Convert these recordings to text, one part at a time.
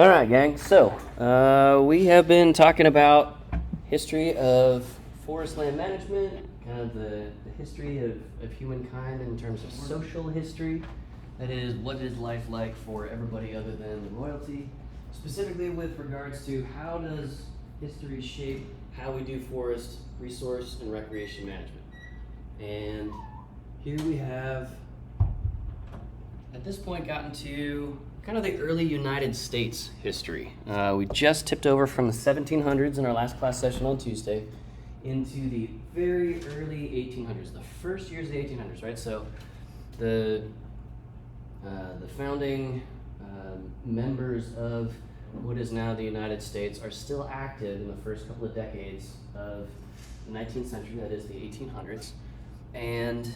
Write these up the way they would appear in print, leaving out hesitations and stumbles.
All right, gang. So we have been talking about history of forest land management, kind of the history of humankind in terms of social history. That is, what is life like for everybody other than the royalty? Specifically with regards to how does history shape how we do forest, resource, and recreation management. And here we have, at this point, gotten to kind of the early United States history. We just tipped over from the 1700s in our last class session on Tuesday into the very early 1800s, the first years of the 1800s, right? So the founding members of what is now the United States are still active in the first couple of decades of the 19th century, that is the 1800s. And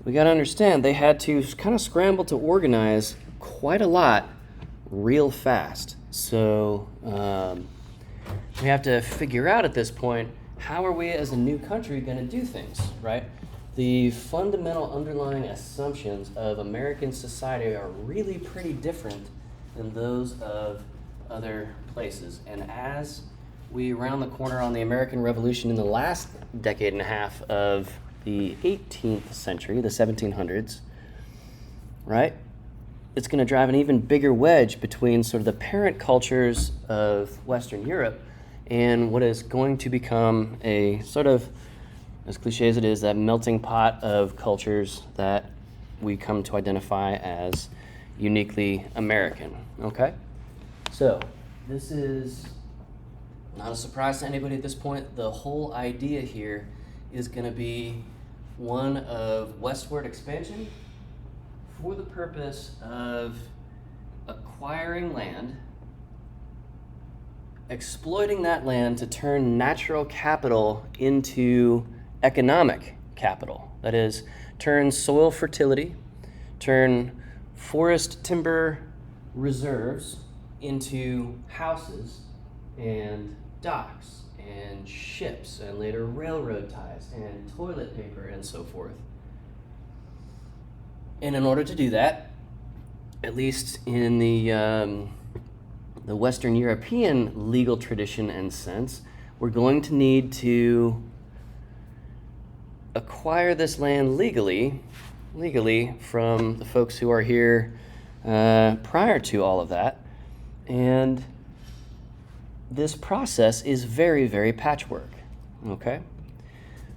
we got to understand they had to kind of scramble to organize quite a lot real fast. So we have to figure out at this point, how are we as a new country going to do things, right? The fundamental underlying assumptions of American society are really pretty different than those of other places. And as we round the corner on the American Revolution in the last decade and a half of the 18th century, the 1700s, right? It's going to drive an even bigger wedge between sort of the parent cultures of Western Europe and what is going to become a sort of, as cliche as it is, that melting pot of cultures that we come to identify as uniquely American, okay? So this is not a surprise to anybody at this point. The whole idea here is going to be one of westward expansion for the purpose of acquiring land, exploiting that land to turn natural capital into economic capital. That is, turn soil fertility, turn forest timber reserves into houses and docks and ships and later railroad ties and toilet paper and so forth. And in order to do that, at least in the Western European legal tradition and sense, we're going to need to acquire this land legally from the folks who are here prior to all of that. And this process is very, very patchwork, okay?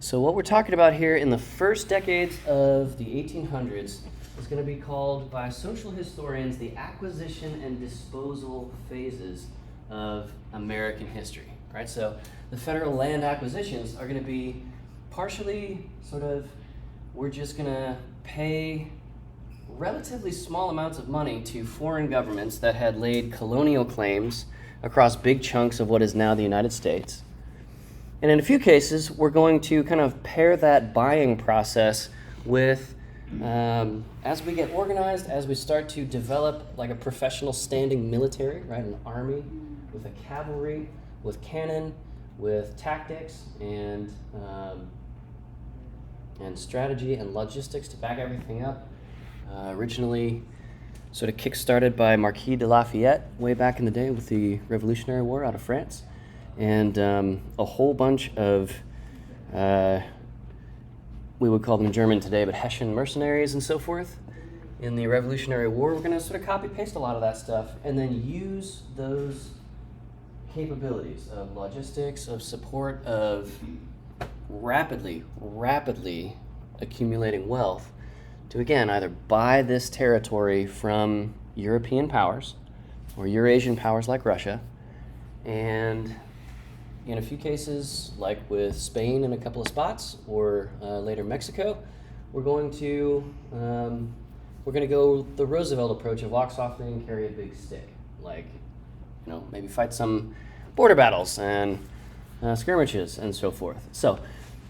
So what we're talking about here in the first decades of the 1800s is going to be called by social historians the acquisition and disposal phases of American history, right? So the federal land acquisitions are going to be partially sort of, we're just going to pay relatively small amounts of money to foreign governments that had laid colonial claims across big chunks of what is now the United States. And in a few cases, we're going to kind of pair that buying process with, as we get organized, as we start to develop like a professional standing military, right? An army with a cavalry, with cannon, with tactics and strategy and logistics to back everything up. Originally sort of kick-started by Marquis de Lafayette way back in the day with the Revolutionary War out of France. And a whole bunch of, we would call them German today, but Hessian mercenaries and so forth. In the Revolutionary War, we're going to sort of copy-paste a lot of that stuff and then use those capabilities of logistics, of support, of rapidly accumulating wealth to, again, either buy this territory from European powers or Eurasian powers like Russia, and in a few cases, like with Spain in a couple of spots, or later Mexico, we're going to go the Roosevelt approach of walk softly and carry a big stick, like, maybe fight some border battles and skirmishes and so forth. So,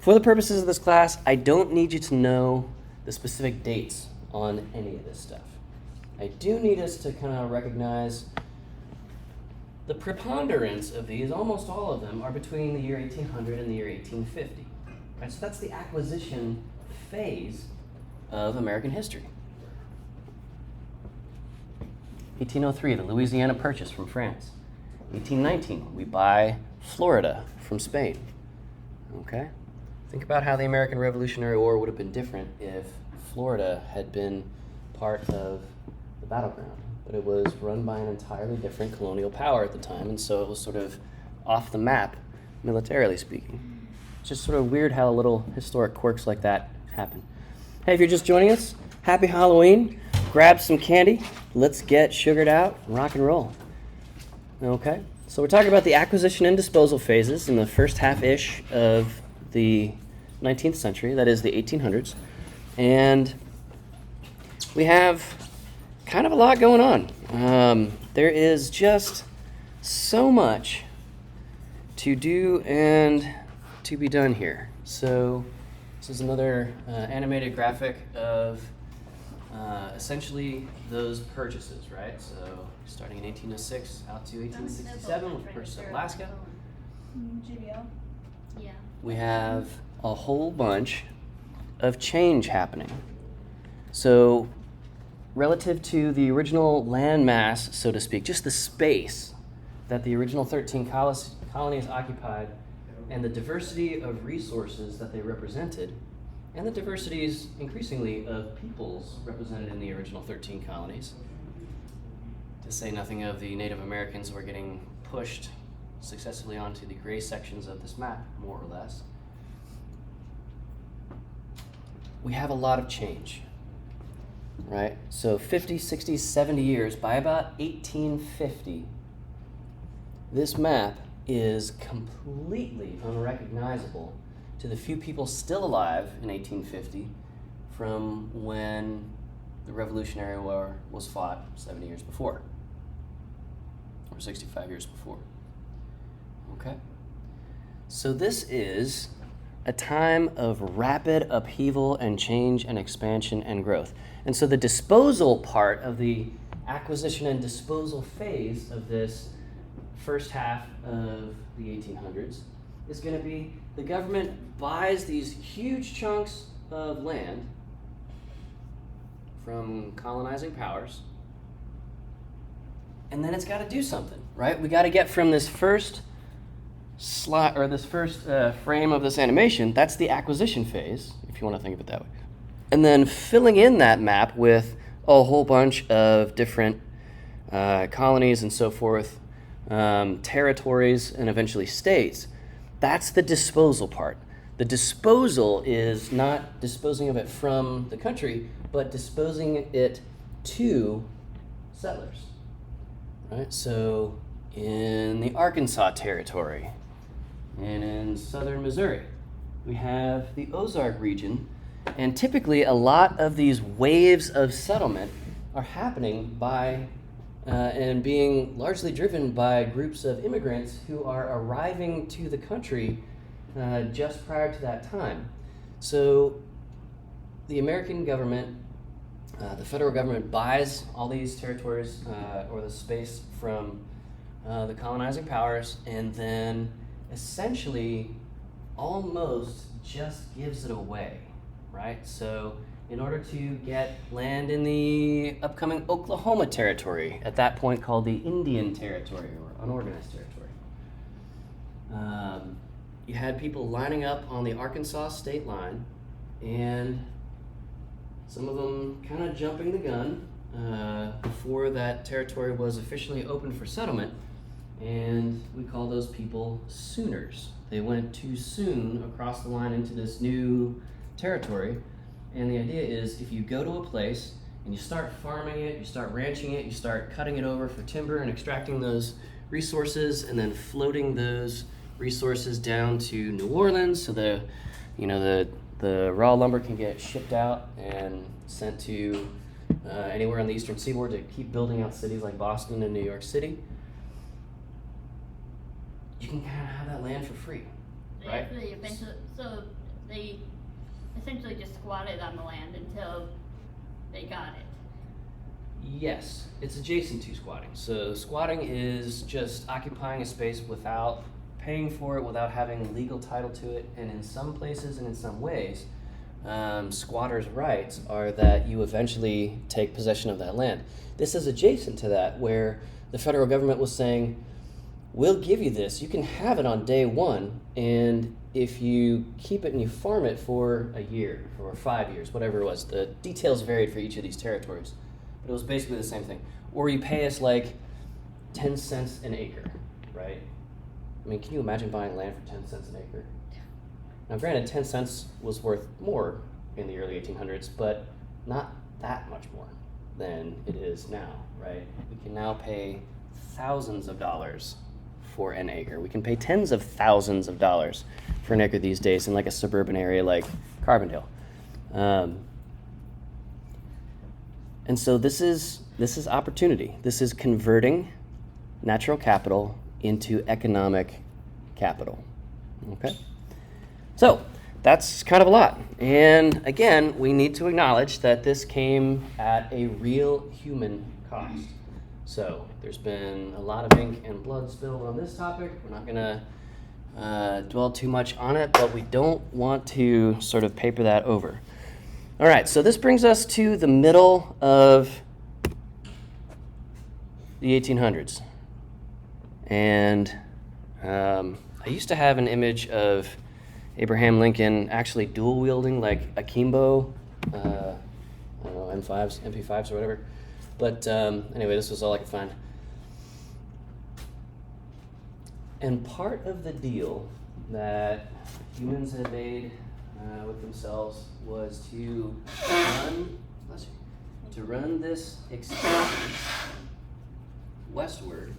for the purposes of this class, I don't need you to know the specific dates on any of this stuff. I do need us to kind of recognize the preponderance of these, almost all of them, are between the year 1800 and the year 1850. Right? So that's the acquisition phase of American history. 1803, the Louisiana Purchase from France. 1819, we buy Florida from Spain. Okay? Think about how the American Revolutionary War would have been different if Florida had been part of the battleground. But it was run by an entirely different colonial power at the time, and so it was sort of off the map, militarily speaking. It's just sort of weird how little historic quirks like that happen. Hey, if you're just joining us, happy Halloween. Grab some candy. Let's get sugared out and rock and roll. Okay, so we're talking about the acquisition and disposal phases in the first half-ish of the 19th century, that is the 1800s. And we have kind of a lot going on. There is just so much to do and to be done here. So this is another animated graphic of essentially those purchases, right? So starting in 1806 out to 1867 with the purchase of Alaska. GBO. Yeah. We have a whole bunch of change happening. So relative to the original land mass, so to speak, just the space that the original 13 colonies occupied and the diversity of resources that they represented, and the diversities, increasingly, of peoples represented in the original 13 colonies, to say nothing of the Native Americans who are getting pushed successively onto the gray sections of this map, more or less. We have a lot of change, right? So 50, 60, 70 years, by about 1850, this map is completely unrecognizable to the few people still alive in 1850 from when the Revolutionary War was fought 70 years before, or 65 years before. Okay? So this is a time of rapid upheaval and change and expansion and growth. And so the disposal part of the acquisition and disposal phase of this first half of the 1800s is going to be the government buys these huge chunks of land from colonizing powers, and then it's got to do something, right? We got to get from this first slot or this first frame of this animation. That's the acquisition phase, if you want to think of it that way, and then filling in that map with a whole bunch of different colonies and so forth, territories, and eventually states. That's the disposal part. The disposal is not disposing of it from the country, but disposing it to settlers, right? So in the Arkansas Territory and in southern Missouri, we have the Ozark region, and typically a lot of these waves of settlement are happening by and being largely driven by groups of immigrants who are arriving to the country just prior to that time. So the American government, the federal government, buys all these territories or the space from the colonizing powers, and then essentially almost just gives it away, right? So in order to get land in the upcoming Oklahoma Territory, at that point called the Indian Territory or Unorganized Territory, you had people lining up on the Arkansas state line, and some of them kind of jumping the gun before that territory was officially open for settlement, and we call those people Sooners. They went too soon across the line into this new territory. And the idea is if you go to a place and you start farming it, you start ranching it, you start cutting it over for timber and extracting those resources and then floating those resources down to New Orleans so the raw lumber can get shipped out and sent to anywhere on the eastern seaboard to keep building out cities like Boston and New York City. You can kind of have that land for free, right? So they essentially just squatted on the land until they got it. Yes, it's adjacent to squatting. So squatting is just occupying a space without paying for it, without having legal title to it, and in some places and in some ways, squatters' rights are that you eventually take possession of that land. This is adjacent to that, where the federal government was saying, we'll give you this, you can have it on day one, and if you keep it and you farm it for a year or 5 years, whatever it was, the details varied for each of these territories, but it was basically the same thing. Or you pay us like 10 cents an acre, right? I mean, can you imagine buying land for 10 cents an acre? Now, granted, 10 cents was worth more in the early 1800s, but not that much more than it is now, right? We can now pay thousands of dollars for an acre. We can pay tens of thousands of dollars for an acre these days in like a suburban area like Carbondale. And so this is opportunity. This is converting natural capital into economic capital. Okay? So that's kind of a lot. And again, we need to acknowledge that this came at a real human cost. So there's been a lot of ink and blood spilled on this topic. We're not going to dwell too much on it, but we don't want to sort of paper that over. All right, so this brings us to the middle of the 1800s. And I used to have an image of Abraham Lincoln actually dual wielding like akimbo, I don't know, M5s, MP5s or whatever. But anyway, this was all I could find. And part of the deal that humans had made with themselves was to run this expansion westward,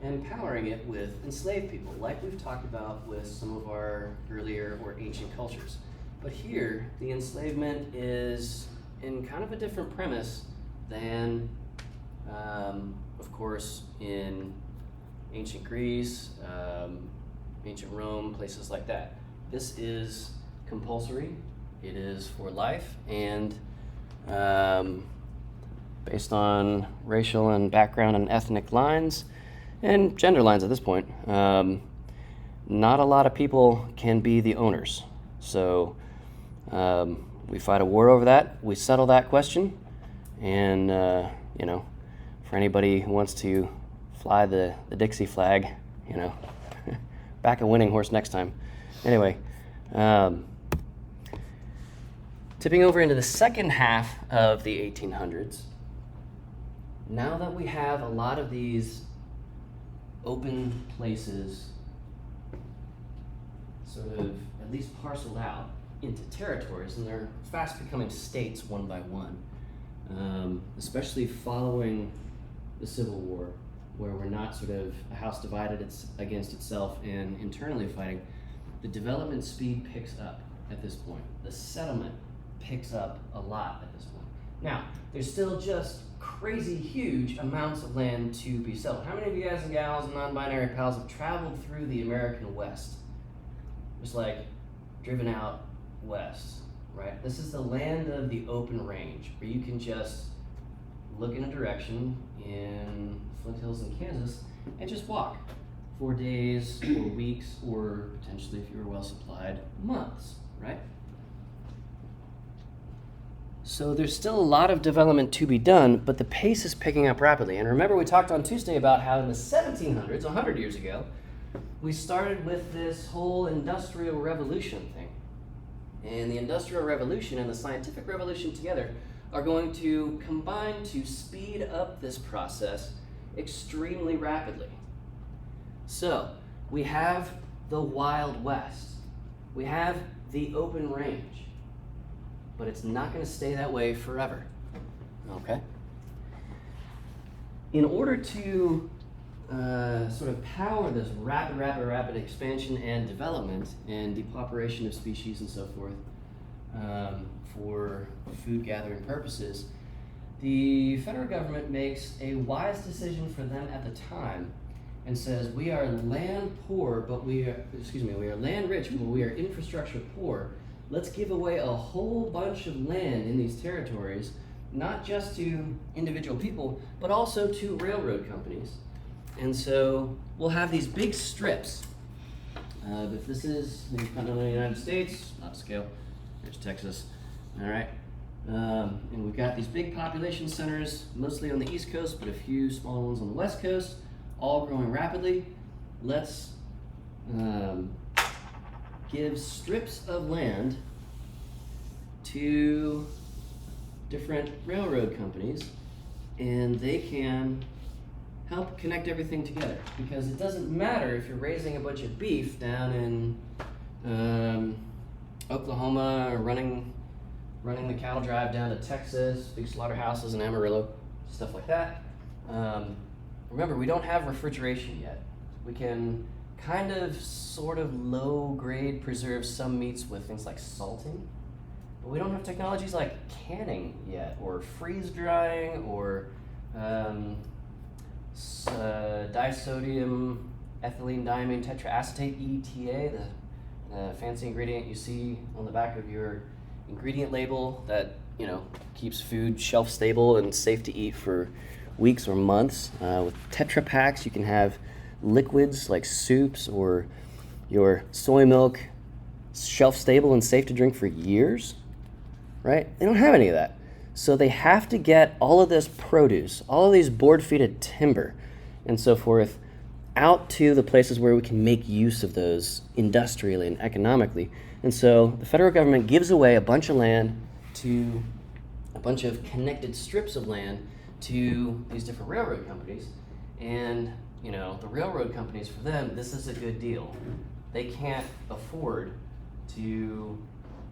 empowering it with enslaved people, like we've talked about with some of our earlier or ancient cultures. But here, the enslavement is in kind of a different premise than, of course, in ancient Greece, ancient Rome, places like that. This is compulsory, it is for life, and based on racial and background and ethnic lines, and gender lines at this point, not a lot of people can be the owners. So we fight a war over that, we settle that question, and for anybody who wants to fly the Dixie flag, back a winning horse next time. Anyway, tipping over into the second half of the 1800s, now that we have a lot of these open places sort of at least parceled out into territories, and they're fast becoming states one by one, especially following the Civil War, where we're not sort of a house divided against itself and internally fighting. The development speed picks up at this point. The settlement picks up a lot at this point. Now, there's still just crazy huge amounts of land to be settled. How many of you guys and gals and non-binary pals have traveled through the American West? Just like driven out west, right? This is the land of the open range, where you can just look in a direction in Flint Hills in Kansas and just walk for days or weeks, or potentially, if you were well supplied, months, right? So there's still a lot of development to be done, but the pace is picking up rapidly. And remember, we talked on Tuesday about how in the 1700s, 100 years ago, we started with this whole Industrial Revolution thing. And the Industrial Revolution and the Scientific Revolution together are going to combine to speed up this process extremely rapidly. So we have the Wild West. We have the open range. But it's not going to stay that way forever. Okay? In order to sort of power this rapid expansion and development and depopulation of species and so forth for food gathering purposes, the federal government makes a wise decision for them at the time and says, we are land poor, but we are land rich, but we are infrastructure poor. Let's give away a whole bunch of land in these territories, not just to individual people, but also to railroad companies. And so we'll have these big strips. If this is the continental United States, not to scale, There's Texas. All right. And we've got these big population centers, mostly on the East Coast, but a few small ones on the West Coast, all growing rapidly. Let's give strips of land to different railroad companies, and they can help connect everything together. Because it doesn't matter if you're raising a bunch of beef down in Oklahoma, or running the cattle drive down to Texas, big slaughterhouses in Amarillo, stuff like that. Remember, we don't have refrigeration yet. We can kind of sort of low grade preserve some meats with things like salting, but we don't have technologies like canning yet, or freeze drying, or disodium ethylene diamine tetraacetate, ETA, the fancy ingredient you see on the back of your ingredient label that, you know, keeps food shelf stable and safe to eat for weeks or months. With Tetra Paks, you can have liquids like soups or your soy milk shelf stable and safe to drink for years, right? They don't have any of that. So they have to get all of this produce, all of these board feet of timber and so forth out to the places where we can make use of those industrially and economically. And so the federal government gives away a bunch of land to a bunch of connected strips of land to these different railroad companies. And, you know, the railroad companies, for them, this is a good deal. They can't afford to,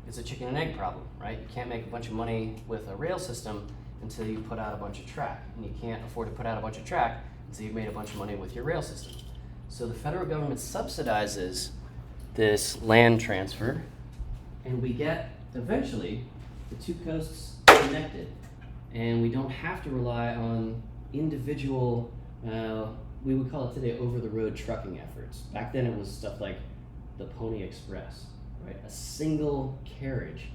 it's a chicken and egg problem, right? You can't make a bunch of money with a rail system until you put out a bunch of track. And you can't afford to put out a bunch of track until you've made a bunch of money with your rail system. So the federal government subsidizes this land transfer, and we get, eventually, the two coasts connected. And we don't have to rely on individual, we would call it today over-the-road trucking efforts. Back then it was stuff like the Pony Express, right? A single carriage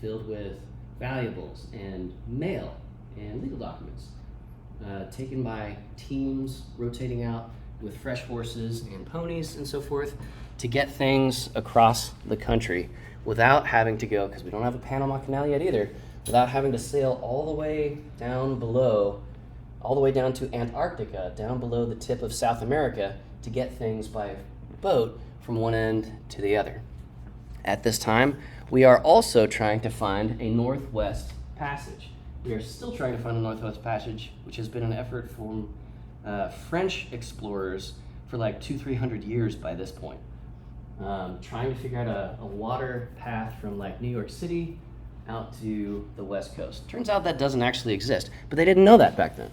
filled with valuables and mail and legal documents, taken by teams rotating out with fresh horses and ponies and so forth to get things across the country without having to go, because we don't have a Panama Canal yet either, without having to sail all the way down below, all the way down to Antarctica, down below the tip of South America, to get things by boat from one end to the other. At this time, we are also trying to find a Northwest Passage. We are still trying to find a Northwest Passage, which has been an effort from French explorers for like 200-300 years by this point. Trying to figure out a water path from like New York City out to the West Coast. Turns out that doesn't actually exist, but they didn't know that back then.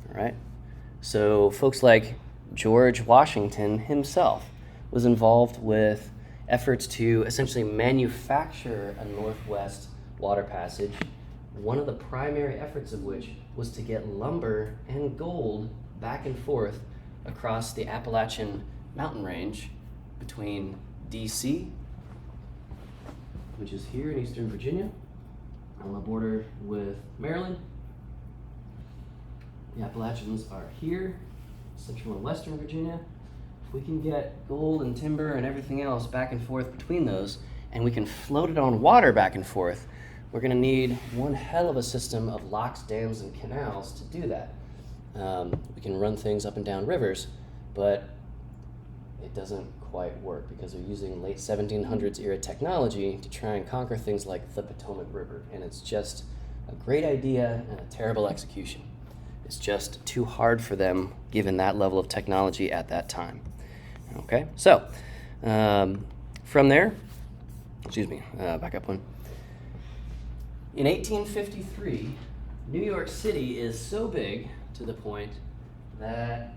All right? So folks like George Washington himself was involved with efforts to essentially manufacture a Northwest water passage, one of the primary efforts of which was to get lumber and gold back and forth across the Appalachian mountain range between DC, which is here in Eastern Virginia, on the border with Maryland. The Appalachians are here, Central and Western Virginia. If we can get gold and timber and everything else back and forth between those, and we can float it on water back and forth, we're gonna need one hell of a system of locks, dams, and canals to do that. We can run things up and down rivers, but it doesn't quite work because they're using late 1700s era technology to try and conquer things like the Potomac River, and it's just a great idea and a terrible execution. It's just too hard for them given that level of technology at that time. Okay, so from there, back up one. In 1853, New York City is so big to the point that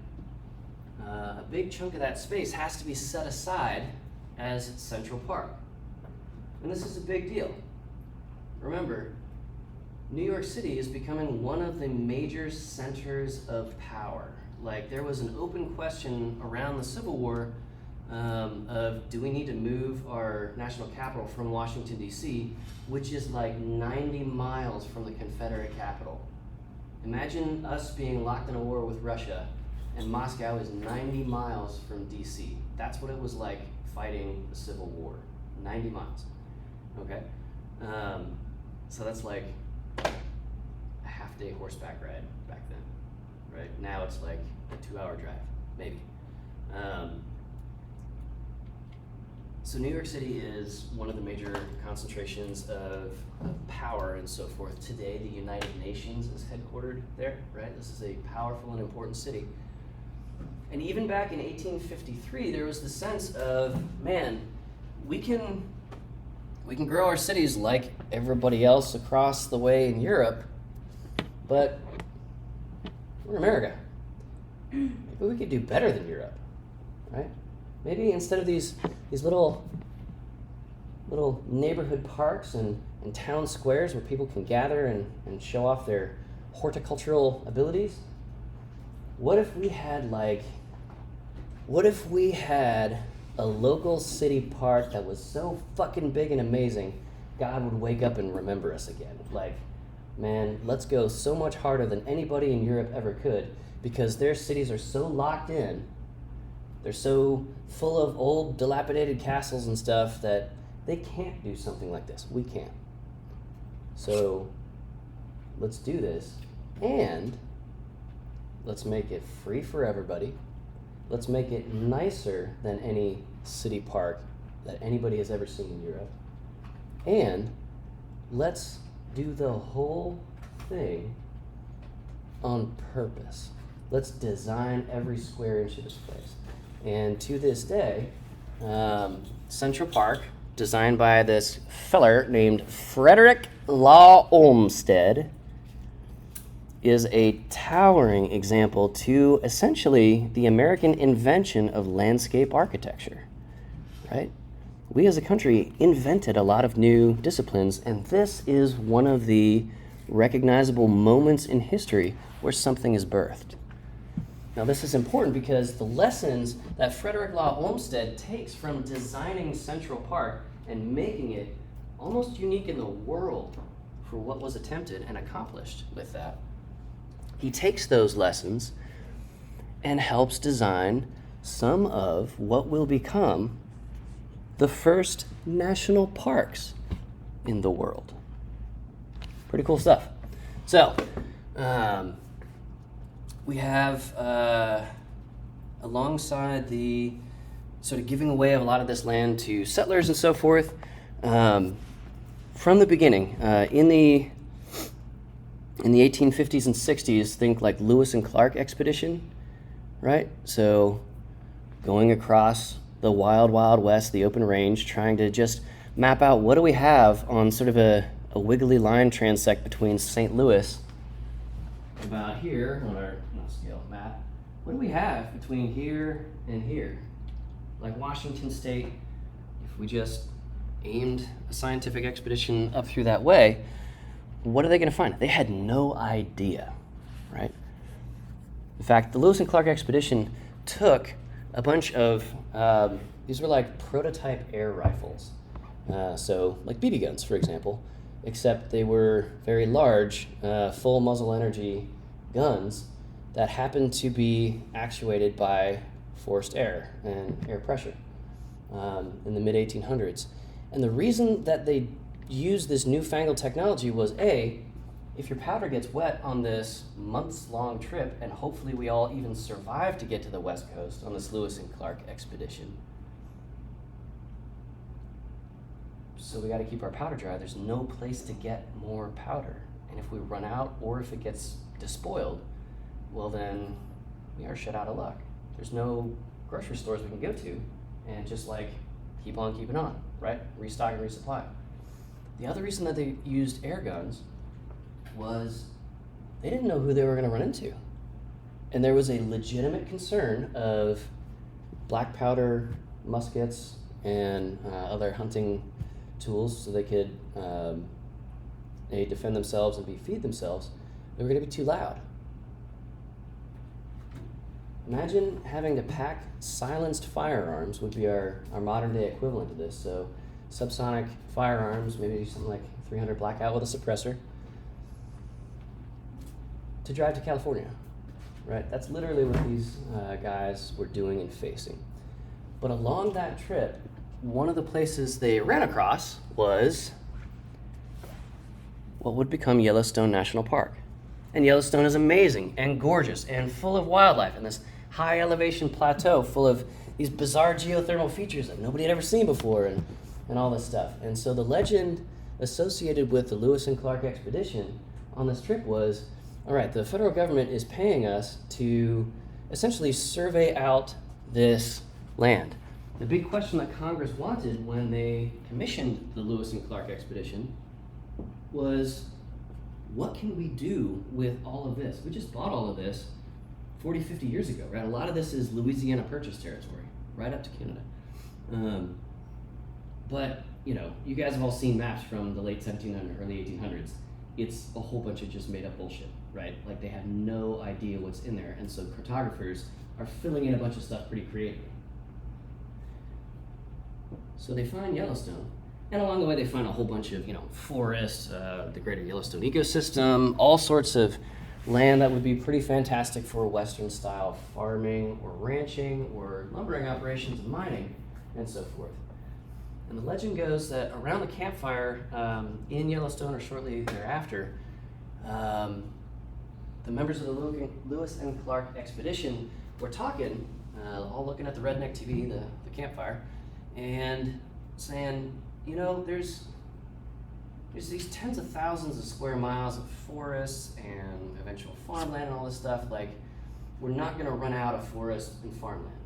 a big chunk of that space has to be set aside as Central Park. And this is a big deal. Remember, New York City is becoming one of the major centers of power. Like, there was an open question around the Civil War of, do we need to move our national capital from Washington, D.C., which is like 90 miles from the Confederate capital. Imagine us being locked in a war with Russia, and Moscow is 90 miles from D.C. That's what it was like fighting the Civil War, 90 miles, okay? So that's like a half-day horseback ride back then, right? Now it's like a 2-hour drive, maybe. So New York City is one of the major concentrations of power and so forth. Today, the United Nations is headquartered there, right? This is a powerful and important city. And even back in 1853, there was the sense of, man, we can grow our cities like everybody else across the way in Europe, but we're America. Maybe we could do better than Europe, right? Maybe instead of these little neighborhood parks and town squares where people can gather and show off their horticultural abilities, what if we had a local city park that was so fucking big and amazing, God would wake up and remember us again. Like, man, let's go so much harder than anybody in Europe ever could, because their cities are so locked in. They're so full of old, dilapidated castles and stuff that they can't do something like this. We can. So let's do this, and let's make it free for everybody. Let's make it nicer than any city park that anybody has ever seen in Europe. And let's do the whole thing on purpose. Let's design every square inch of this place. And to this day, Central Park, designed by this feller named Frederick Law Olmsted, is a towering example to essentially the American invention of landscape architecture, right? We as a country invented a lot of new disciplines, and this is one of the recognizable moments in history where something is birthed. Now, this is important because the lessons that Frederick Law Olmsted takes from designing Central Park and making it almost unique in the world for what was attempted and accomplished with that, he takes those lessons and helps design some of what will become the first national parks in the world. Pretty cool stuff. So, we have, alongside the sort of giving away of a lot of this land to settlers and so forth, from the beginning, in the 1850s and 60s, think like Lewis and Clark expedition, right? So going across the wild, wild west, the open range, trying to just map out what do we have on sort of a wiggly line transect between St. Louis, about here on our scale map. What do we have between here and here? Like Washington State, if we just aimed a scientific expedition up through that way, what are they going to find? They had no idea, right? In fact, the Lewis and Clark expedition took a bunch of, these were like prototype air rifles. So like BB guns, for example, except they were very large, full muzzle energy guns that happened to be actuated by forced air and air pressure in the mid-1800s. And the reason that they used this newfangled technology was, A, if your powder gets wet on this months-long trip, and hopefully we all even survive to get to the West Coast on this Lewis and Clark expedition, so we got to keep our powder dry. There's no place to get more powder. And if we run out or if it gets despoiled, well then we are shut out of luck. There's no grocery stores we can go to and just like keep on keeping on, right? Restock and resupply. The other reason that they used air guns was they didn't know who they were going to run into. And there was a legitimate concern of black powder muskets and other hunting tools so they could A, defend themselves and B, feed themselves. They were going to be too loud. Imagine having to pack silenced firearms would be our modern day equivalent to this. So subsonic firearms, maybe something like 300 Blackout with a suppressor, to drive to California, right? That's literally what these guys were doing and facing. But along that trip, one of the places they ran across was what would become Yellowstone National Park. And Yellowstone is amazing and gorgeous and full of wildlife and this high elevation plateau full of these bizarre geothermal features that nobody had ever seen before and all this stuff. And so the legend associated with the Lewis and Clark expedition on this trip was, all right, the federal government is paying us to essentially survey out this land. The big question that Congress wanted when they commissioned the Lewis and Clark expedition was, what can we do with all of this? We just bought all of this 40, 50 years ago, right? A lot of this is Louisiana Purchase territory, right up to Canada. But, you know, you guys have all seen maps from the late 1700s, early 1800s. It's a whole bunch of just made up bullshit, right? Like they have no idea what's in there. And so cartographers are filling in a bunch of stuff pretty creatively. So they find Yellowstone. And along the way, they find a whole bunch of, you know, forests, the greater Yellowstone ecosystem, all sorts of land that would be pretty fantastic for Western style farming or ranching or lumbering operations and mining and so forth. And the legend goes that around the campfire in Yellowstone or shortly thereafter, the members of the Lewis and Clark expedition were talking, all looking at the redneck TV, the campfire, and saying, you know, there's these tens of thousands of square miles of forests and eventual farmland and all this stuff. Like, we're not going to run out of forest and farmland.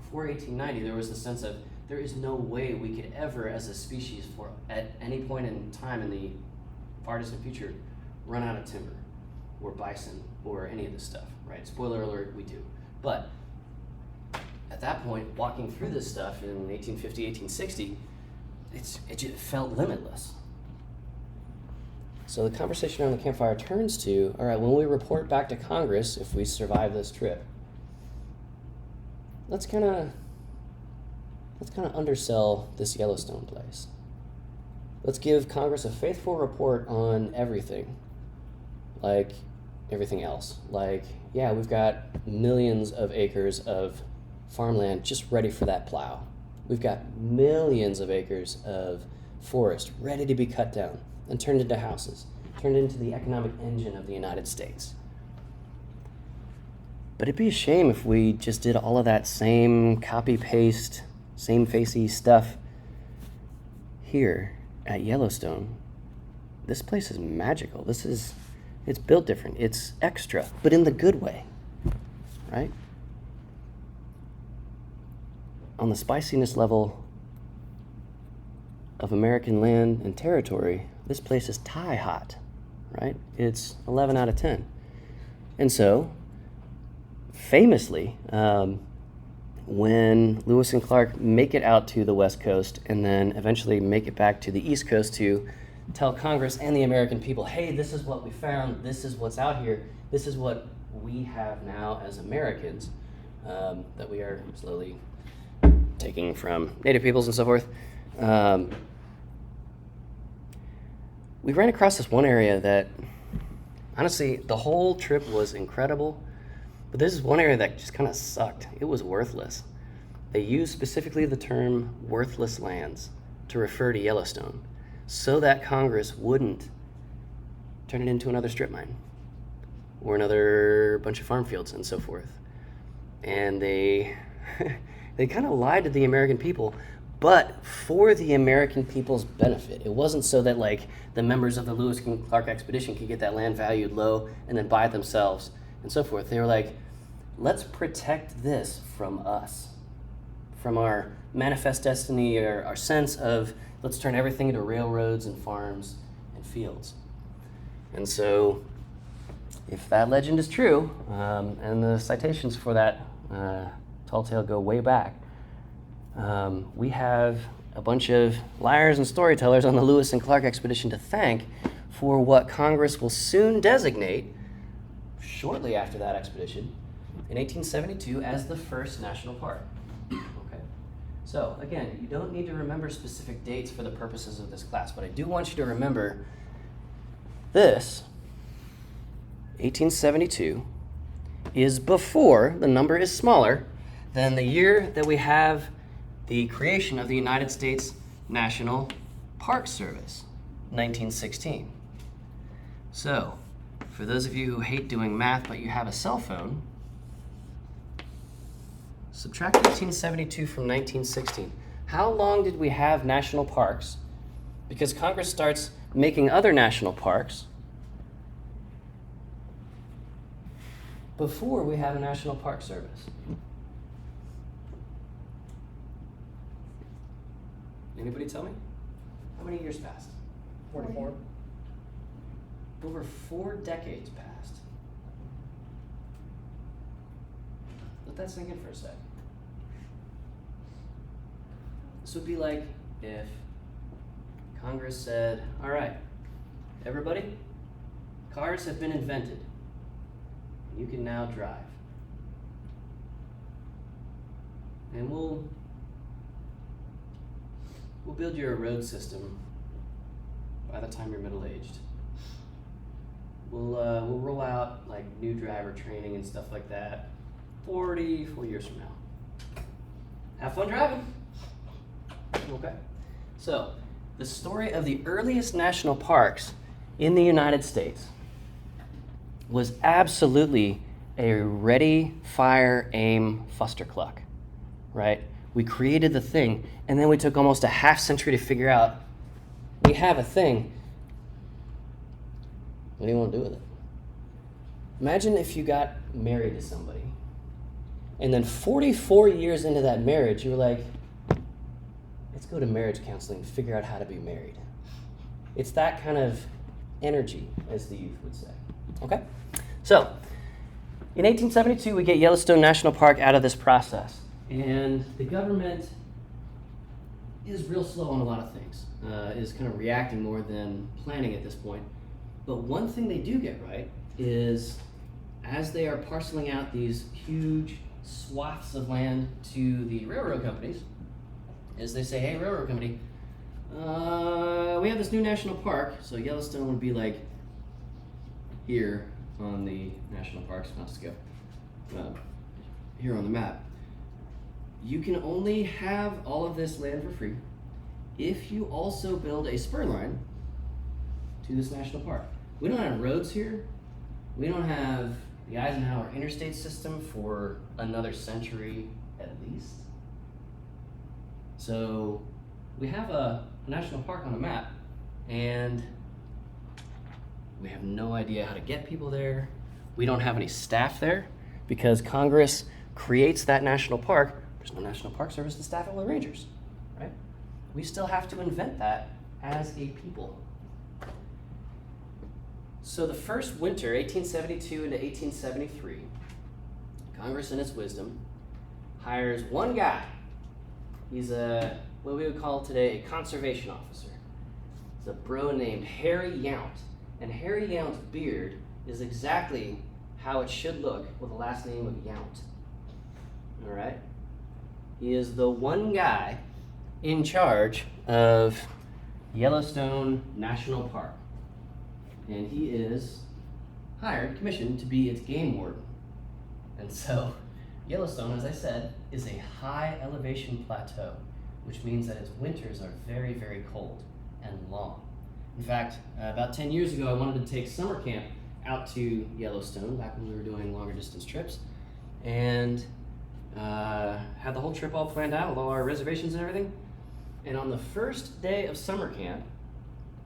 Before 1890, there was the sense of there is no way we could ever, as a species, for at any point in time in the far distant future, run out of timber or bison or any of this stuff, right? Spoiler alert, we do. But at that point, walking through this stuff in 1850, 1860, it just felt limitless. So the conversation around the campfire turns to, all right, when we report back to Congress, if we survive this trip, let's kind of undersell this Yellowstone place. Let's give Congress a faithful report on everything, like everything else. Like, yeah, we've got millions of acres of farmland just ready for that plow. We've got millions of acres of forest ready to be cut down and turned into houses, turned into the economic engine of the United States. But it'd be a shame if we just did all of that same copy-paste, same-facey stuff here at Yellowstone. This place is magical. It's built different. It's extra, but in the good way, right? On the spiciness level of American land and territory, this place is tie hot, right? It's 11 out of 10. And so, famously, when Lewis and Clark make it out to the West Coast and then eventually make it back to the East Coast to tell Congress and the American people, hey, this is what we found, this is what's out here, this is what we have now as Americans, that we are slowly taking from Native peoples and so forth. We ran across this one area that, honestly, the whole trip was incredible, but this is one area that just kind of sucked. It was worthless. They used specifically the term worthless lands to refer to Yellowstone so that Congress wouldn't turn it into another strip mine or another bunch of farm fields and so forth. And they kind of lied to the American people, but for the American people's benefit. It wasn't so that like the members of the Lewis and Clark expedition could get that land valued low and then buy it themselves and so forth. They were like, let's protect this from us, from our manifest destiny or our sense of let's turn everything into railroads and farms and fields. And so if that legend is true, and the citations for that tall tale go way back, we have a bunch of liars and storytellers on the Lewis and Clark expedition to thank for what Congress will soon designate, shortly after that expedition, in 1872 as the first national park. Okay. So again, you don't need to remember specific dates for the purposes of this class, but I do want you to remember this, 1872, is before, the number is smaller than the year that we have the creation of the United States National Park Service, 1916. So, for those of you who hate doing math but you have a cell phone, subtract 1872 from 1916. How long did we have national parks? Because Congress starts making other national parks before we have a National Park Service. Anybody tell me? How many years passed? 44. Over 4 decades passed. Let that sink in for a sec. This would be like if Congress said, all right, everybody, cars have been invented. You can now drive. And we'll build you a road system by the time you're middle-aged. We'll roll out like new driver training and stuff like that 44 years from now. Have fun driving. Okay. So, the story of the earliest national parks in the United States was absolutely a ready, fire, aim, fustercluck, right? We created the thing, and then we took almost a half century to figure out we have a thing. What do you want to do with it? Imagine if you got married to somebody, and then 44 years into that marriage, you were like, let's go to marriage counseling and figure out how to be married. It's that kind of energy, as the youth would say. Okay? So, in 1872, we get Yellowstone National Park out of this process. And the government is real slow on a lot of things, is kind of reacting more than planning at this point. But one thing they do get right is as they are parceling out these huge swaths of land to the railroad companies, is they say, hey, railroad company, we have this new national park, so Yellowstone would be like here on the national parks, not to go, here on the map. You can only have all of this land for free if you also build a spur line to this national park. We don't have roads here. We don't have the Eisenhower interstate system for another century at least. So we have a national park on a map, and we have no idea how to get people there. We don't have any staff there because Congress creates that national park. There's no National Park Service to staff all the rangers, right? We still have to invent that as a people. So the first winter, 1872 into 1873, Congress in its wisdom hires one guy. He's what we would call today a conservation officer. It's a bro named Harry Yount. And Harry Yount's beard is exactly how it should look with the last name of Yount. All right? He is the one guy in charge of Yellowstone National Park. And he is hired, commissioned to be its game warden. And so, Yellowstone, as I said, is a high elevation plateau, which means that its winters are very, very cold and long. In fact, about 10 years ago, I wanted to take summer camp out to Yellowstone, back when we were doing longer distance trips, and had the whole trip all planned out with all our reservations and everything. And on the first day of summer camp,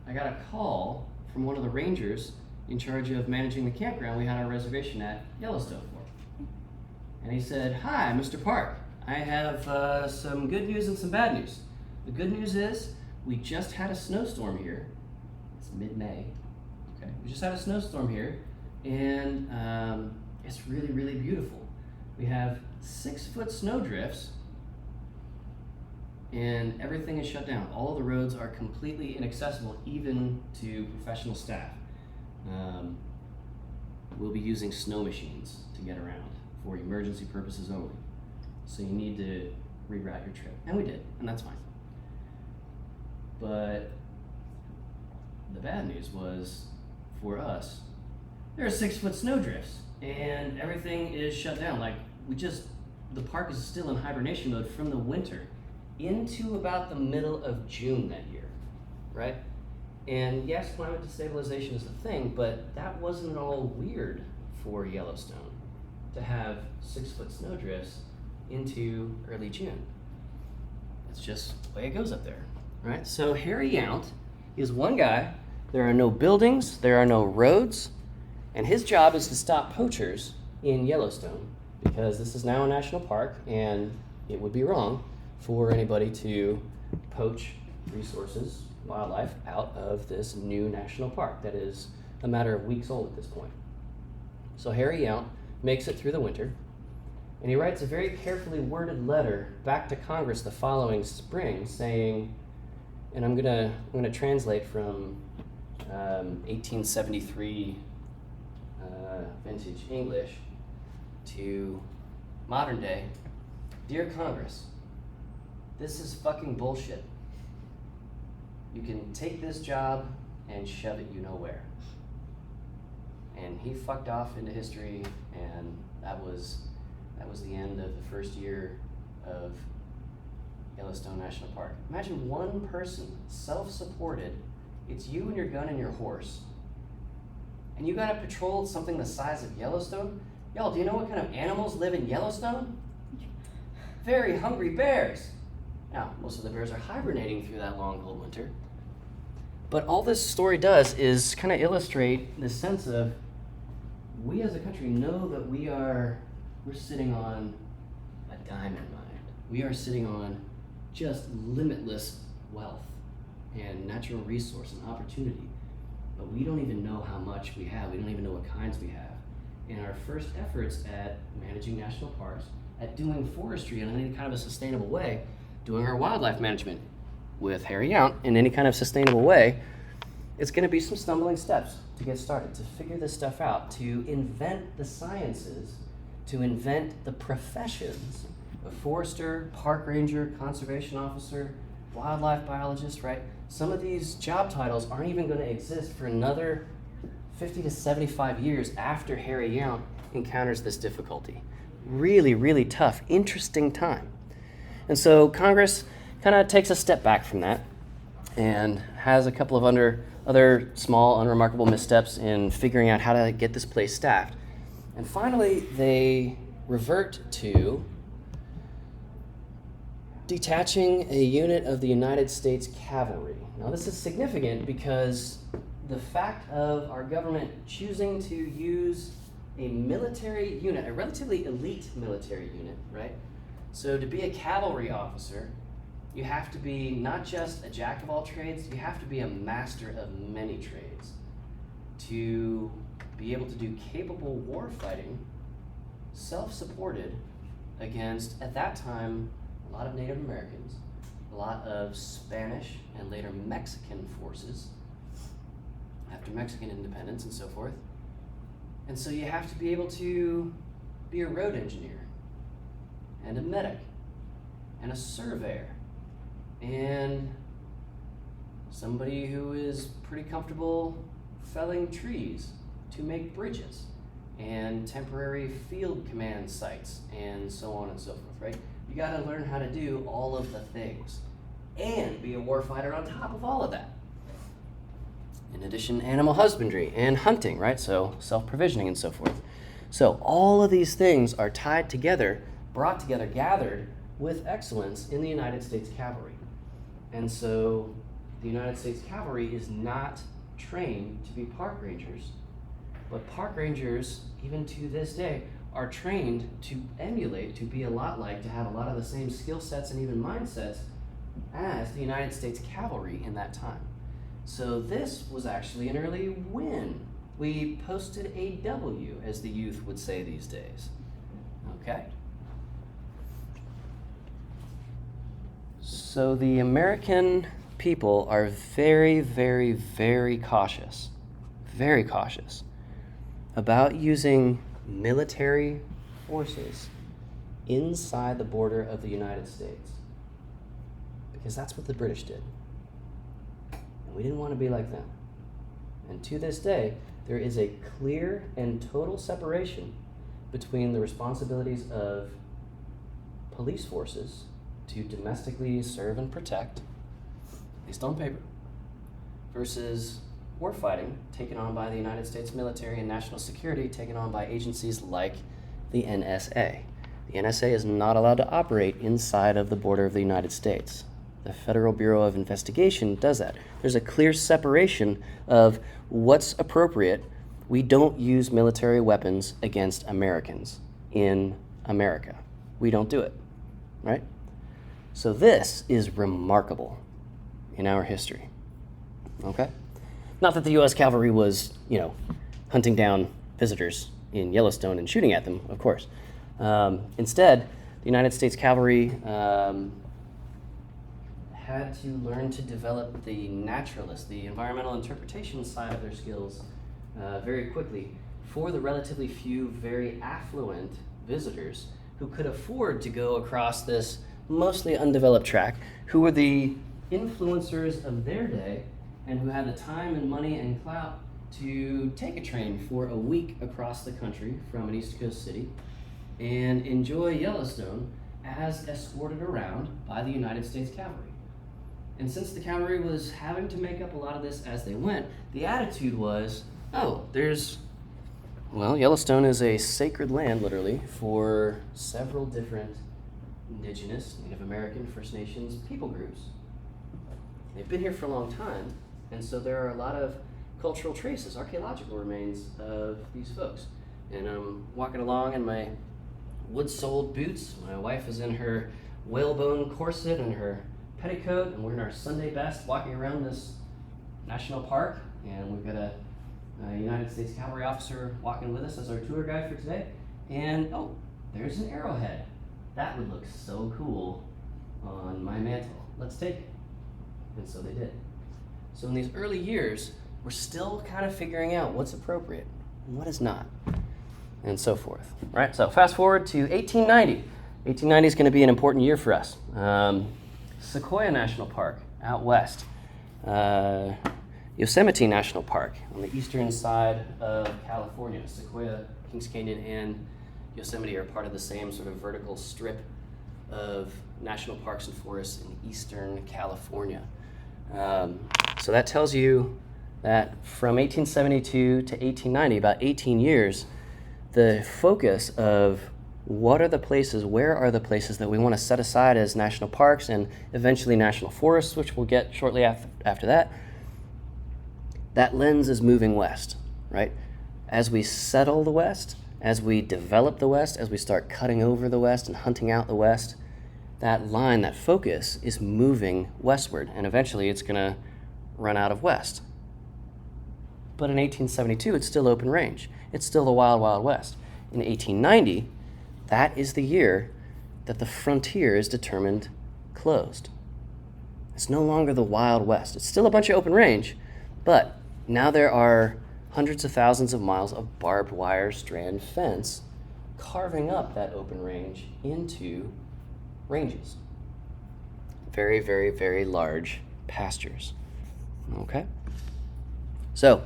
I got a call from one of the rangers in charge of managing the campground we had our reservation at Yellowstone for. And he said, "Hi, Mr. Park. I have some good news and some bad news. The good news is we just had a snowstorm here. It's mid-May. Okay, we just had a snowstorm here, and it's really, really beautiful. We have 6-foot snow drifts, and everything is shut down. All of the roads are completely inaccessible, even to professional staff. We'll be using snow machines to get around for emergency purposes only. So you need to reroute your trip." And we did, and that's fine. But the bad news was, for us, there are 6-foot snow drifts, and everything is shut down. Like, the park is still in hibernation mode from the winter into about the middle of June that year, right? And yes, climate destabilization is a thing, but that wasn't at all weird for Yellowstone to have 6-foot snowdrifts into early June. That's just the way it goes up there, right? So Harry Yount is one guy. There are no buildings, there are no roads, and his job is to stop poachers in Yellowstone because this is now a national park and it would be wrong for anybody to poach resources, wildlife, out of this new national park that is a matter of weeks old at this point. So Harry Yount makes it through the winter, and he writes a very carefully worded letter back to Congress the following spring saying, and I'm gonna translate from 1873 vintage English to modern day. Dear Congress, this is fucking bullshit. You can take this job and shove it you know where. And he fucked off into history, and that was the end of the first year of Yellowstone National Park. Imagine one person, self-supported, it's you and your gun and your horse, and you gotta patrol something the size of Yellowstone? Y'all, do you know what kind of animals live in Yellowstone? Very hungry bears. Now, most of the bears are hibernating through that long, cold winter. But all this story does is kind of illustrate this sense of we as a country know that we're sitting on a diamond mine. We are sitting on just limitless wealth and natural resource and opportunity. But we don't even know how much we have. We don't even know what kinds we have. And our first efforts at managing national parks, at doing forestry in any kind of a sustainable way, doing our wildlife management with Harry Yount in any kind of sustainable way, it's going to be some stumbling steps to get started, to figure this stuff out, to invent the sciences, to invent the professions of forester, park ranger, conservation officer, wildlife biologist, right? Some of these job titles aren't even going to exist for another 50 to 75 years after Harry Yount encounters this difficulty. Really, really tough, interesting time. And so Congress kind of takes a step back from that and has a couple of other small, unremarkable missteps in figuring out how to get this place staffed. And finally, they revert to detaching a unit of the United States Cavalry. Now, this is significant because the fact of our government choosing to use a military unit, a relatively elite military unit, right? So to be a cavalry officer, you have to be not just a jack of all trades, you have to be a master of many trades. To be able to do capable war fighting, self-supported against, at that time, a lot of Native Americans, a lot of Spanish and later Mexican forces, after Mexican independence and so forth. And so you have to be able to be a road engineer, and a medic, and a surveyor, and somebody who is pretty comfortable felling trees to make bridges, and temporary field command sites, and so on and so forth, right? You gotta learn how to do all of the things, and be a warfighter on top of all of that. In addition, animal husbandry and hunting, right? So self-provisioning and so forth. So all of these things are tied together, brought together, gathered with excellence in the United States Cavalry. And so the United States Cavalry is not trained to be park rangers, but park rangers, even to this day, are trained to emulate, to be a lot like, to have a lot of the same skill sets and even mindsets as the United States Cavalry in that time. So this was actually an early win. We posted a W, as the youth would say these days. Okay? So the American people are very, very, very cautious about using military forces inside the border of the United States, because that's what the British did. And we didn't want to be like them. And to this day, there is a clear and total separation between the responsibilities of police forces to domestically serve and protect, at least on paper, versus warfighting taken on by the United States military and national security taken on by agencies like the NSA. The NSA is not allowed to operate inside of the border of the United States. The Federal Bureau of Investigation does that. There's a clear separation of what's appropriate. We don't use military weapons against Americans in America. We don't do it, right? So this is remarkable in our history, okay? Not that the U.S. cavalry was, hunting down visitors in Yellowstone and shooting at them, of course. Instead, the United States cavalry had to learn to develop the naturalist, the environmental interpretation side of their skills very quickly for the relatively few very affluent visitors who could afford to go across this mostly undeveloped track, who were the influencers of their day and who had the time and money and clout to take a train for a week across the country from an East Coast city and enjoy Yellowstone as escorted around by the United States cavalry. And since the cavalry was having to make up a lot of this as they went, the attitude was, Yellowstone is a sacred land, literally, for several different indigenous, Native American, First Nations people groups. They've been here for a long time, and so there are a lot of cultural traces, archaeological remains of these folks. And I'm walking along in my wood-soled boots. My wife is in her whalebone corset and her petticoat, and we're in our Sunday best walking around this national park, and we've got a United States cavalry officer walking with us as our tour guide for today. And there's an arrowhead. That would look so cool on my mantle. Let's take it. And so they did. So in these early years, we're still kind of figuring out what's appropriate and what is not, and so forth. Right? So fast forward to 1890. 1890 is going to be an important year for us. Sequoia National Park out west. Yosemite National Park on the eastern side of California. Sequoia, Kings Canyon, and Yosemite are part of the same sort of vertical strip of national parks and forests in eastern California. So that tells you that from 1872 to 1890, about 18 years, the focus of what are the places, where are the places that we want to set aside as national parks and eventually national forests, which we'll get shortly after that, that lens is moving west, right? As we settle the West, as we develop the West, as we start cutting over the West and hunting out the West, that line, that focus is moving westward, and eventually it's going to run out of west. But in 1872, it's still open range. It's still the wild, wild west. In 1890, that is the year that the frontier is determined closed. It's no longer the Wild West. It's still a bunch of open range, but now there are hundreds of thousands of miles of barbed wire strand fence carving up that open range into ranges. Very, very, very large pastures. Okay? So,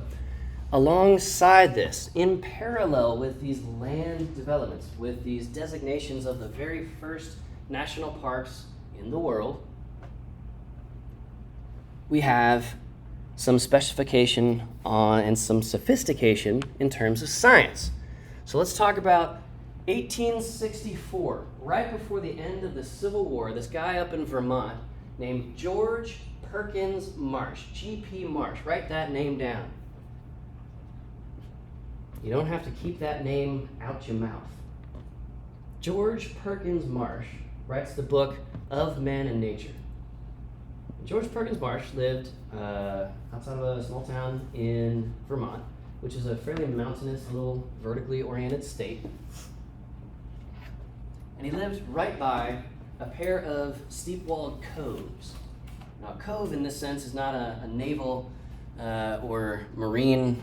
alongside this, in parallel with these land developments, with these designations of the very first national parks in the world, we have some specification on and some sophistication in terms of science. So let's talk about 1864, right before the end of the Civil War. This guy up in Vermont named George Perkins Marsh, G.P. Marsh. Write that name down. You don't have to keep that name out your mouth. George Perkins Marsh writes the book Of Man and Nature. George Perkins Marsh lived outside of a small town in Vermont, which is a fairly mountainous, little vertically oriented state. And he lived right by a pair of steep-walled coves. Now, a cove in this sense is not a naval or marine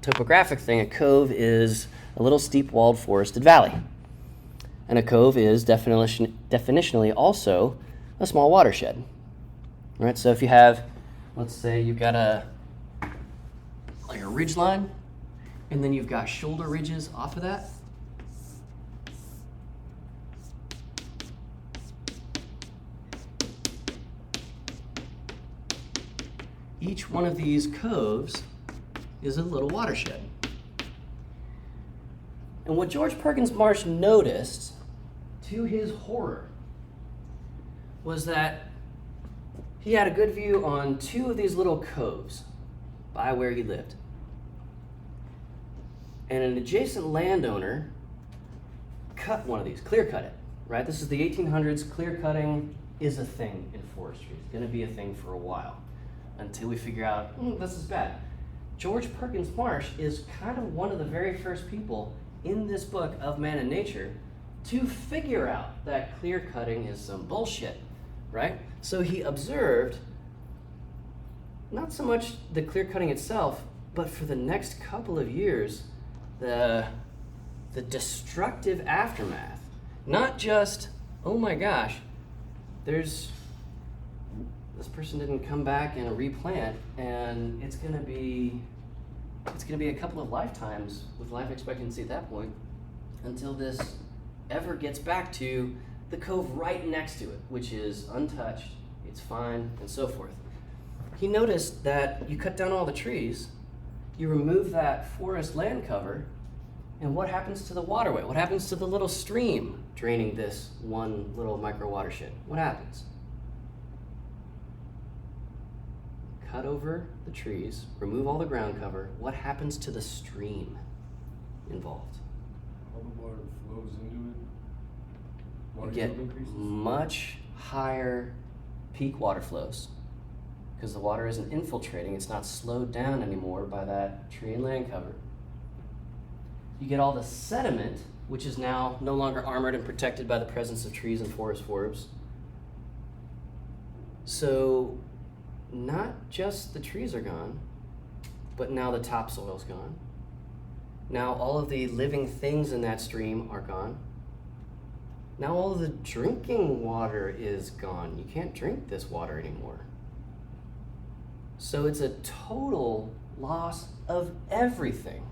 topographic thing. A cove is a little steep-walled forested valley. And a cove is definitionally also a small watershed. Right, so if you have, let's say you've got a ridge line, and then you've got shoulder ridges off of that. each one of these coves is a little watershed. And what George Perkins Marsh noticed, to his horror, was that he had a good view on two of these little coves by where he lived. And an adjacent landowner cut one of these, clear cut it, right? This is the 1800s. Clear cutting is a thing in forestry. It's going to be a thing for a while until we figure out, this is bad. George Perkins Marsh is kind of one of the very first people in this book of Man and Nature to figure out that clear cutting is some bullshit, right? So he observed not so much the clear cutting itself, but for the next couple of years, the destructive aftermath. Not just, oh my gosh, this person didn't come back and replant, and it's gonna be a couple of lifetimes with life expectancy at that point until this ever gets back to the cove right next to it, which is untouched, it's fine, and so forth. He noticed that you cut down all the trees, you remove that forest land cover, and what happens to the waterway? What happens to the little stream draining this one little micro watershed? What happens? Cut over the trees, remove all the ground cover. What happens to the stream involved? All the water flows into it. Water You get yield increases. much higher peak water flows because the water isn't infiltrating. It's not slowed down anymore by that tree and land cover. You get all the sediment, which is now no longer armored and protected by the presence of trees and forest forbs. So not just the trees are gone, but now the topsoil's gone. Now all of the living things in that stream are gone. Now all of the drinking water is gone. You can't drink this water anymore. So it's a total loss of everything.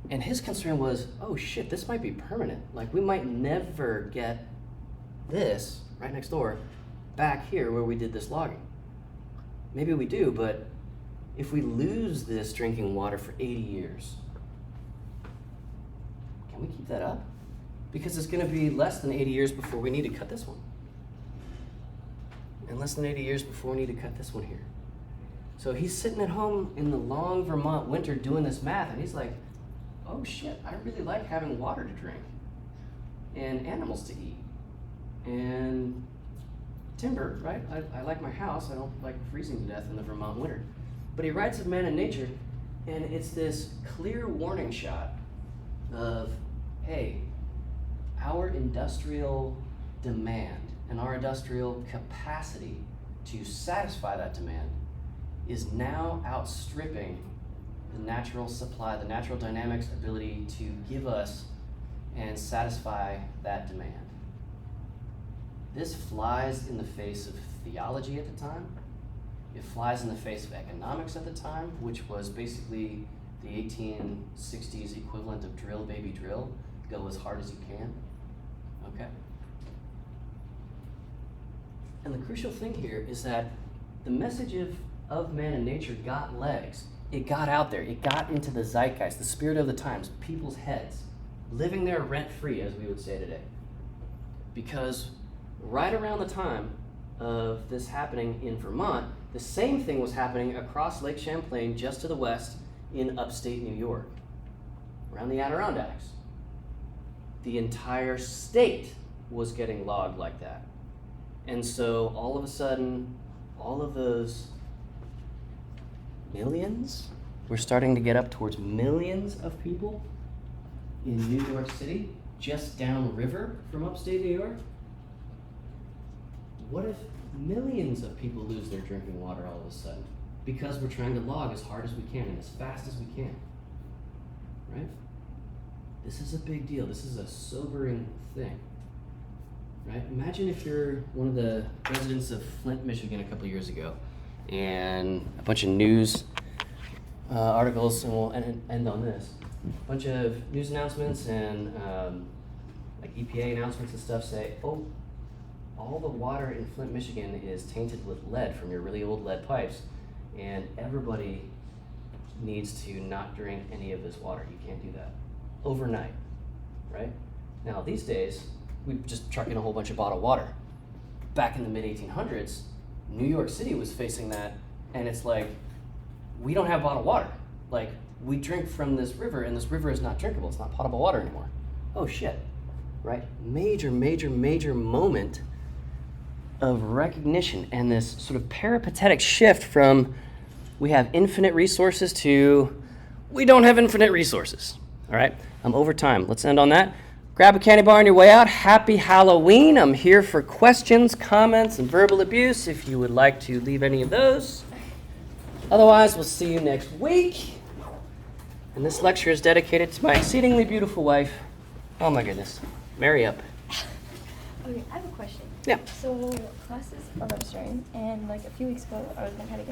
And his concern was, oh shit, this might be permanent. Like we might never get this right next door back here where we did this logging. Maybe we do, but if we lose this drinking water for 80 years, can we keep that up? Because it's gonna be less than 80 years before we need to cut this one. And less than 80 years before we need to cut this one here. So he's sitting at home in the long Vermont winter doing this math, and he's like, oh shit, I really like having water to drink and animals to eat and timber, right? I like my house. I don't like freezing to death in the Vermont winter. But he writes of Man and Nature, and it's this clear warning shot of, hey, our industrial demand and our industrial capacity to satisfy that demand is now outstripping the natural supply, the natural dynamics ability to give us and satisfy that demand. This flies in the face of theology at the time. It flies in the face of economics at the time, which was basically the 1860s equivalent of drill, baby, drill. Go as hard as you can. Okay? And the crucial thing here is that the message of Man and Nature got legs. It got out there. It got into the zeitgeist, the spirit of the times, people's heads, living there rent-free, as we would say today. Because right around the time of this happening in Vermont, the same thing was happening across Lake Champlain, just to the west in upstate New York, around the Adirondacks. The entire state was getting logged like that. And so all of a sudden, all of those millions, we're starting to get up towards millions of people in New York City, just downriver from upstate New York. What if millions of people lose their drinking water all of a sudden? Because we're trying to log as hard as we can and as fast as we can, right? This is a big deal. This is a sobering thing, right? Imagine if you're one of the residents of Flint, Michigan a couple years ago, and a bunch of news articles, and we'll end on this. A bunch of news announcements and like EPA announcements and stuff say, oh, all the water in Flint, Michigan is tainted with lead from your really old lead pipes, and everybody needs to not drink any of this water. You can't do that overnight, right? Now, these days, we just truck in a whole bunch of bottled water. Back in the mid-1800s, New York City was facing that, and it's like, we don't have bottled water. Like, we drink from this river, and this river is not drinkable. It's not potable water anymore. Oh, shit, right? Major, major, major moment of recognition and this sort of peripatetic shift from we have infinite resources to we don't have infinite resources. All right, I'm over time. Let's end on that. Grab a candy bar on your way out. Happy Halloween. I'm here for questions, comments, and verbal abuse if you would like to leave any of those. Otherwise, we'll see you next week. And this lecture is dedicated to my exceedingly beautiful wife. Oh my goodness. Marry up. Okay, I have a question. Yeah. So classes are registering, and like a few weeks ago, I was gonna try to get